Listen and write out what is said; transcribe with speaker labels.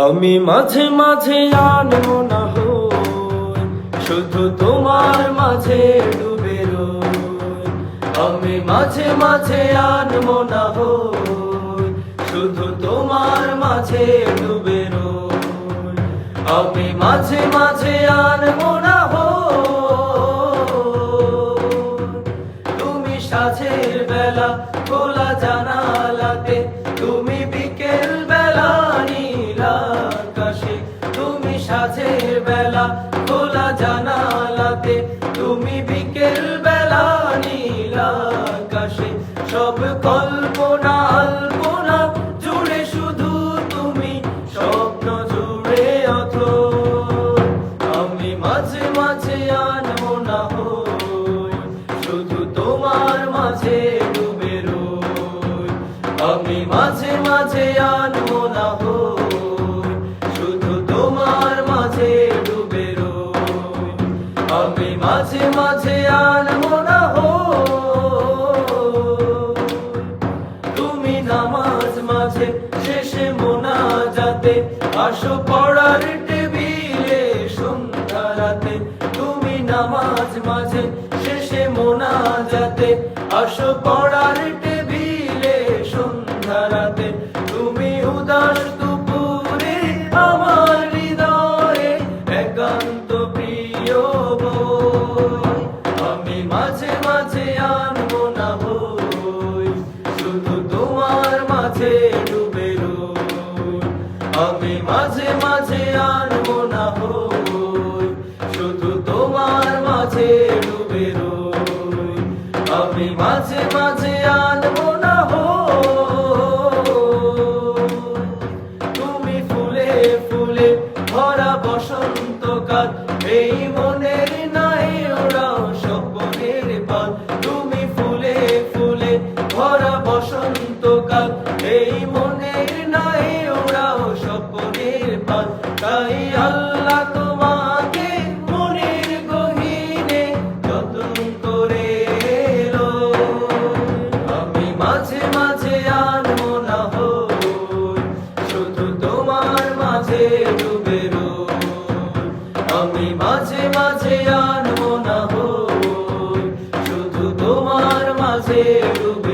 Speaker 1: আমি মাঝে মাঝে আনবো না হই, শুধু তোমার মাঝে ডুবে রই। আমি মাঝে মাঝে আনবো না হই, শুধু তোমার মাঝে ডুবে রই। আমি মাঝে মাঝে আনবো না হই, তুমি সাঁঝের বেলা খোলা জানালাতে, তুমি বিকেল বেলা নীল আকাশে। তুমি সাঁঝের বেলা খোলা জানালাতে, তুমি বিকেল বেলা নীল আকাশে। সব কল্পনা আলপনা জুড়ে শুধু তুমি, স্বপ্ন জুড়ে অথই। আমি মাঝে মাঝে আনবো না হই, শুধু তোমার মাঝে ডুবে রই। আমি মাঝে মাঝে আনবো না হই, শুধু তোমার মাঝে ডুবে রই। আমি মাঝে মাঝে আনবো না হই, তুমি নামাজ মাঝে শেষে মোনাজাতে আসো পড়ার টেবিলে সন্ধ্যা রাতে। তুমি নামাজ মাঝে শেষে মোনাজাতে আসো পড়ার টেবিলে সন্ধ্যা রাতে। তুমি উদাস দুপুরে আমার হৃদয়ে একান্ত প্রিয় বই। আমি মাঝে মাঝে আনবো না হই, শুধু তোমার মাঝে ডুবে রই। আমি মাঝে মাঝে আনবো না হই, শুধু তোমার মাঝে ডুবে রই। আমি মাঝে মাঝে আনবো না হই, তুমি ফুলে ফুলে ভরা বসন্তকাল, এই মনের নাই ওরাও স্বপ্নের পাল। তুমি ফুলে ফুলে ভরা বসন্তকাল, এই মনের নাই ওরাও স্বপ্নের পাল। তাই আল্লাহ তোমাকে মনের গহীনে যতন করে লয়। আমি মাঝে মাঝে আনবো না হই, শুধু তোমার মাঝে ডুবে রই। আমি মাঝে মাঝে আনবো না হই, শুধু তোমার মাঝে ডুবে